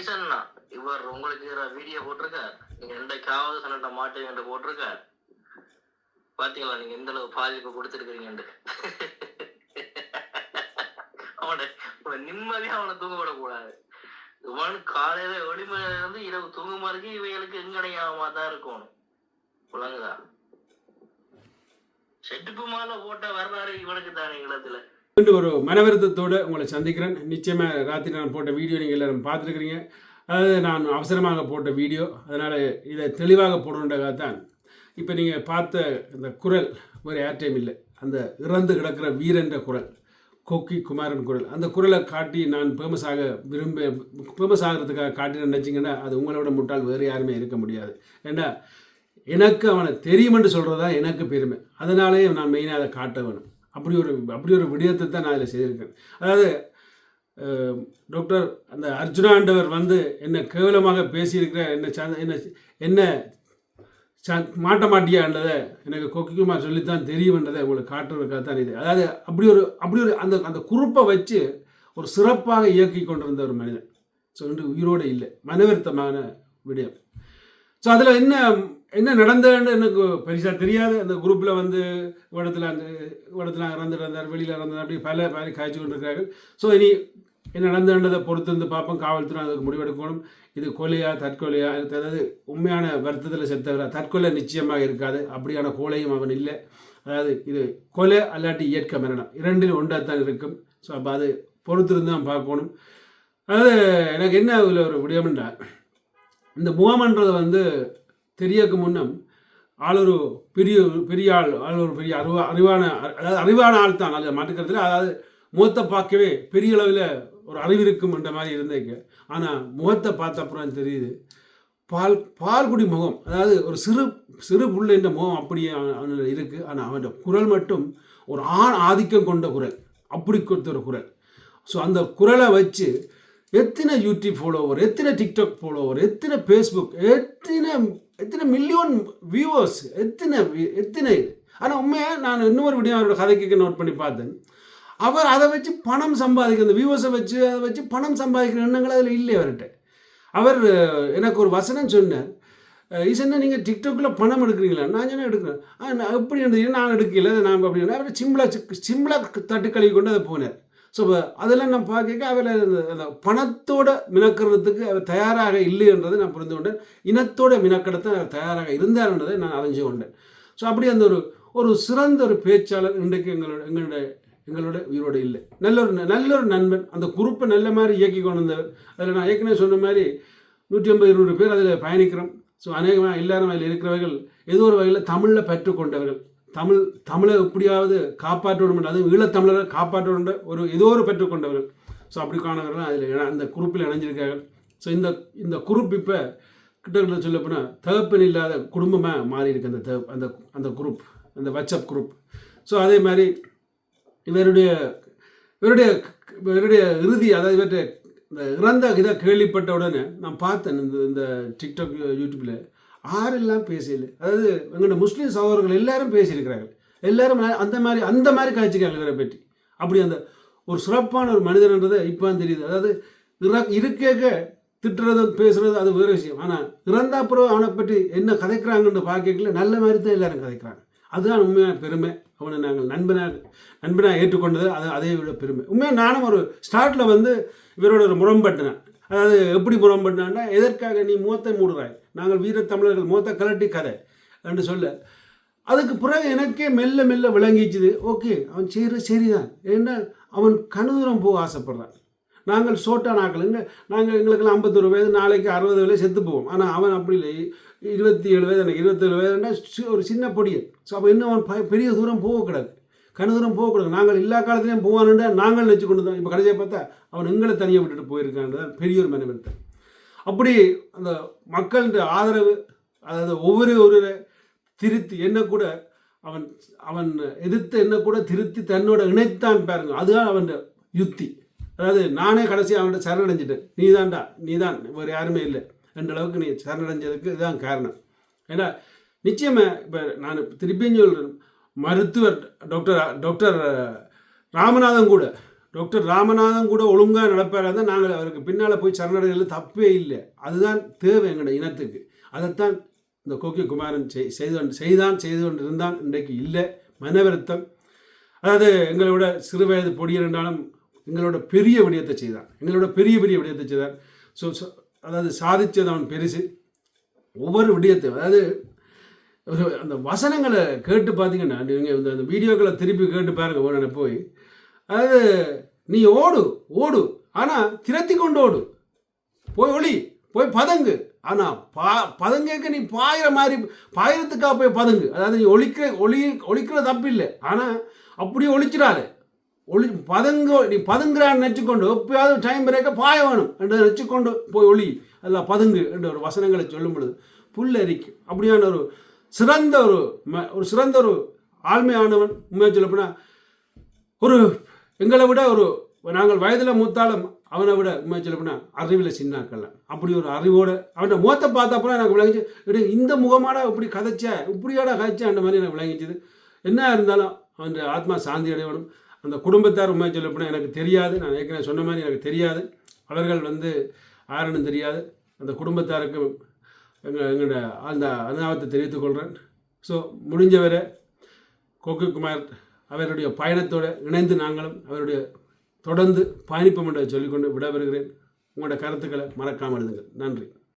ஈசன்னா இவர் உங்களுக்கு வீடியோ போட்டிருக்கார், நீங்க ரெண்டைக்காவது சனட்ட மாட்டேங்க போட்டிருக்கார். பாத்தீங்களா நீங்க எந்த அளவு பாதிப்பு கொடுத்துருக்கீங்கன்னு. அவனை நிம்மதியா அவனை தூங்க விடக்கூடாது. இவனு காலையில ஒளிமலை இருந்து இரவு தூங்குமா இருக்கு, இவைகளுக்கு எங்கடையாம தான் இருக்கணும். புலங்குதா? செட்டுப்பு மாலை போட்ட வரலாறு இவனுக்கு தானே இடத்துல. ஒரு மனவருத்தத்தோடு உங்களை சந்திக்கிறேன். நிச்சயமாக ராத்திரி நான் போட்ட வீடியோ நீங்கள் எல்லாரும் பார்த்துருக்குறீங்க. அதாவது நான் அவசரமாக போட்ட வீடியோ, அதனால் இதை தெளிவாக போடணுன்றதாக தான். இப்போ நீங்கள் பார்த்த இந்த குரல் ஒரு ஏர்டைம் இல்லை, அந்த இறந்து கிடக்கிற வீரன்ற குரல், கொக்கி குமாரன் குரல். அந்த குரலை காட்டி நான் ஃபேமஸ் ஆகிறதுக்காக காட்டினேன்னு நினச்சிங்கன்னா அது உங்களோட முட்டால் வேறு யாருமே இருக்க முடியாது. ஏன்னா எனக்கு அவனை தெரியுமென்று சொல்கிறது தான் எனக்கு பெருமை. அதனாலே நான் மெயினாக அதை காட்ட வேணும். அப்படி ஒரு விடயத்தை தான் நான் இதில் செய்திருக்கேன். அதாவது டாக்டர் அந்த அர்ஜுனாண்டவர் என்னை கேவலமாக பேசியிருக்கிற என்ன மாட்ட மாட்டியான்றதை எனக்கு கொக்கிக்குமார் சொல்லித்தான் தெரியும்ன்றதை உங்களுக்கு காட்டுறதுக்காக தான் இது. அதாவது அப்படி ஒரு அந்த குறுப்பை வச்சு ஒரு சிறப்பாக இயக்கி கொண்டிருந்த ஒரு மனிதன். ஸோ இன்று உயிரோடு இல்லை. மனவருத்தமான விடயம். ஸோ அதில் என்ன நடந்ததுன்னு எனக்கு பெருசாக தெரியாது. அந்த குரூப்பில் இடத்துல இறந்துருந்தார், வெளியில் இறந்தார், அப்படி பல காய்ச்சி கொண்டிருக்கிறார்கள். ஸோ இனி என்ன நடந்ததுன்றதை பொறுத்து வந்து பார்ப்போம். காவல்துறை அதுக்கு முடிவெடுக்கணும். இது கொலையா தற்கொலையா, அதாவது உண்மையான வருத்தத்தில் செத்தவரா? தற்கொலை நிச்சயமாக இருக்காது, அப்படியான கொலையும் அவன் இல்லை. அதாவது இது கொலை அல்லாட்டி இயற்கை மரணம், இரண்டில் ஒன்றாகத்தான் இருக்கும். ஸோ அப்போ அது பொறுத்திருந்து தான் பார்க்கணும். அதாவது எனக்கு என்ன இதில் ஒரு விடயம்ன்றார், இந்த முகமன்றது தெரியக்கு முன்னம் ஆள் ஒரு பெரிய ஆள் ஒரு பெரிய அறிவான ஆள் தான். அது மாட்டுக்கிறதுல, அதாவது முகத்தை பார்க்கவே பெரிய அளவில் ஒரு அறிவு இருக்கும்ன்ற மாதிரி இருந்தேங்க. ஆனால் முகத்தை பார்த்த அப்புறம் தெரியுது பால்குடி முகம். அதாவது ஒரு சிறு புள்ளைன்ற முகம் அப்படியே அவனில் இருக்குது. ஆனால் அவன் குரல் மட்டும் ஒரு ஆண் ஆதிக்கம் கொண்ட குரல், அப்படி கொடுத்த ஒரு குரல். ஸோ அந்த குரலை வச்சு எத்தனை யூடியூப் ஃபாலோவர், எத்தனை டிக்டாக் ஃபாலோவர், எத்தனை ஃபேஸ்புக், எத்தனை மில்லியன் வியூவர்ஸ், எத்தனை. ஆனால் உண்மையாக நான் இன்னொரு விடியம் அவரோட கதைக்கு நோட் பண்ணி பார்த்தேன். அவர் அதை வச்சு பணம் சம்பாதிக்கிற, அந்த வியூவர்ஸை வச்சு அதை வச்சு பணம் சம்பாதிக்கிற எண்ணங்கள் அதில் இல்லை அவர்கிட்ட. அவர் எனக்கு ஒரு வசனம் சொன்னார், ஈசன்னா நீங்கள் டிக்டாக்கில் பணம் எடுக்கிறீங்களா? நான் சொன்னால் எடுக்கிறேன். எப்படி இருந்தீங்கன்னா நான் எடுக்கல, நான் அப்படி அவர் சிம்பிளாக தட்டு கழுவி கொண்டு அதை போனார். ஸோ அதெல்லாம் நான் பார்க்க அவர் அந்த பணத்தோட மினக்கிறதுக்கு அவர் தயாராக இல்லை என்றதை நான் புரிந்து கொண்டேன். இனத்தோட மினக்கடத்தான் அவர் தயாராக இருந்தார் என்றதை நான் அறிஞ்சு கொண்டேன். ஸோ அப்படி அந்த ஒரு சிறந்த ஒரு பேச்சாளர் இன்றைக்கு எங்களோட உயிரோடு இல்லை. நல்ல ஒரு நண்பன். அந்த குரூப்பை நல்ல மாதிரி இயக்கி கொண்டு வந்தவர். அதில் நான் ஏற்கனவே சொன்ன மாதிரி 150-200 பேர் அதில் பயணிக்கிறோம். ஸோ அநேகமாக எல்லாரும் அதில் இருக்கிறவர்கள் ஏதோ ஒரு வகையில் தமிழில் பெற்றுக்கொண்டவர்கள். தமிழை எப்படியாவது காப்பாற்றணும், அதுவும் ஈழத்தமிழரை காப்பாற்றணும் ஏதோ ஒரு பெற்றுக்கொண்டவர்கள். ஸோ அப்படி காணவர்கள் அதில் அந்த குரூப்பில் இணைஞ்சிருக்கார்கள். ஸோ இந்த குரூப் இப்போ கிட்ட சொல்ல போனால் தகப்பன் இல்லாத குடும்பமாக மாறி இருக்கு அந்த குரூப், அந்த வாட்ஸ்அப் குரூப். ஸோ அதே மாதிரி இவருடைய இறுதி, அதாவது இவற்றை இந்த இறந்த இதை கேள்விப்பட்ட உடனே நான் பார்த்தேன் இந்த டிக்டாக் யூடியூப்பில் யாரெல்லாம் பேசல. அதாவது எங்களோட முஸ்லீம் சகோதரர்கள் எல்லாரும் பேசியிருக்கிறார்கள். எல்லாரும் அந்த மாதிரி காய்ச்சிக்கிறார்கள் இவரை பற்றி. அப்படி அந்த ஒரு சிறப்பான ஒரு மனிதன்ன்றதை இப்போ தெரியுது. அதாவது இருக்க திட்டுறது பேசுறது அது வேறு விஷயம். ஆனால் இறந்தாப்புறம் அவனை பற்றி என்ன கதைக்கிறாங்கன்னு பார்க்கல நல்ல மாதிரி தான் எல்லாரும் கதைக்கிறாங்க. அதுதான் உண்மையான பெருமை. அவனை நாங்கள் நண்பனாக ஏற்றுக்கொண்டது அதே விட பெருமை. உண்மையாக நானும் ஒரு ஸ்டார்ட்டில் இவரோட ஒரு முரம்பட்டினேன். அதாவது எப்படி முரம்பட்டினான்னா, எதற்காக நீ முகத்தை மூடுறாய், நாங்கள் வீரத்தமிழர்கள் முகத்தை கலட்டி கதை என்று சொல்ல, அதுக்கு பிறகு எனக்கே மெல்ல விளங்கிச்சுது. ஓகே, அவன் செய்கிற சரிதான். ஏன்னால் அவன் கணுதூரம் போக ஆசைப்படுறான். நாங்கள் சோட்டான ஆக்கள், எங்களுக்கெல்லாம் 51 வயது, நாளைக்கு 60 வயது செத்து போவோம். ஆனால் அவன் அப்படி இல்லை, 27 வயது, எனக்கு 27 வயதுன்னா ஒரு சின்ன பொடியன். ஸோ அப்போ இன்னும் அவன் பெரிய தூரம் போகக்கூடாது, கணுதூரம் போகக்கூடாது. நாங்கள் எல்லா காலத்துலேயும் போவானுன்றா நாங்கள் வச்சு கொண்டு தான். இப்போ கடைசியாக பார்த்தா அவன் எங்களை தனியாக விட்டுட்டு போயிருக்கான்றதான் பெரிய ஒரு மனவருத்தம். அப்படி அந்த மக்கள்கிட்ட ஆதரவு, அதாவது ஒவ்வொரு திருத்தி என்ன கூட அவன் எதிர்த்து என்ன கூட திருத்தி தன்னோட இணைத்தான் பாருங்க. அதுதான் அவன் யுத்தி. அதாவது நானே கடைசி அவன்கிட்ட சரணடைஞ்சிட்டேன். நீதான் வேறு யாருமே இல்லை என்ற அளவுக்கு நீ சரணடைஞ்சதுக்கு இதுதான் காரணம். ஏன்னா நிச்சயமாக இப்போ நான் திருப்பியும் சொல்கிறேன், மருத்துவர் டாக்டர் ராமநாதன் கூட டாக்டர் ராமநாதன் கூட ஒழுங்காக நடப்பாராக இருந்தால் நாங்கள் அவருக்கு பின்னால் போய் சரணடைகிறது தப்பே இல்லை. அதுதான் தேவை எங்களோட இனத்துக்கு. அதைத்தான் இந்த கோக்கி குமாரன் செய்து கொண்டு இருந்தான். இன்றைக்கு இல்லை, மன வருத்தம். அதாவது எங்களோட சிறு வயது பொடியர் என்றாலும் எங்களோட பெரிய விடயத்தை செய்தான், எங்களோட பெரிய விடயத்தை செய்தான். அதாவது சாதித்தது அவன் பெருசு. ஒவ்வொரு விடயத்தையும் அதாவது அந்த வசனங்களை கேட்டு பார்த்தீங்கன்னா நீங்கள் அந்த வீடியோக்களை திருப்பி கேட்டு பாருங்க உடனே போய். அதாவது நீ ஓடு ஆனால் திரத்தி கொண்டு ஓடு, போய் பதங்கு. ஆனால் பதங்கேக்க நீ பாயிற மாதிரி பாயிரத்துக்காக போய் பதங்கு. அதாவது நீ ஒழிக்கிற தப்பு இல்லை, ஆனால் அப்படியே ஒழிச்சிடாரு. நீ பதுங்குறான்னு நினச்சிக்கொண்டு எப்பயாவது டைம் பிரேக்க பாய வேணும் என்று நினச்சிக்கொண்டு போய் அதில் பதுங்கு என்ற ஒரு வசனங்களை சொல்லும் பொழுது புல்லரிக்கும். அப்படியான ஒரு சிறந்த ஒரு ஆழ்மையானவன். உண்மையாக சொல்லப்போனால் எங்களை விட நாங்கள் வயதில் மூத்தாலும் அவனை விட உண்மையாக சொல்லப்போனால் அறிவில் சின்னாக்கல. அப்படி ஒரு அறிவோடு அவனை முகத்தை பார்த்தப்பறம் எனக்கு விளங்கிச்சு, இந்த முகமாடா இப்படி இப்படியாடா கதைச்சா அந்த மாதிரி எனக்கு விளங்கிச்சுது. என்ன இருந்தாலும் அவன் ஆத்மா சாந்தி அடையணும். அந்த குடும்பத்தார் உண்மையாக சொல்லப்போனால் எனக்கு தெரியாது, நான் ஏற்கனவே சொன்ன மாதிரி எனக்கு தெரியாது. அவர்கள் யாருன்னு தெரியாது. அந்த குடும்பத்தாருக்கு எங்களோட அந்த அனுதாபத்தை தெரிவித்துக் கொள்கிறேன். ஸோ முடிஞ்சவரை கோக்கி குமார் அவருடைய பயணத்தோடு இணைந்து நாங்களும் அவருடைய தொடர்ந்து பயணிப்போம் என்று சொல்லிக்கொண்டு விடைபெறுகிறேன். உங்களோட கருத்துக்களை மறக்காமல் எழுதுங்கள். நன்றி.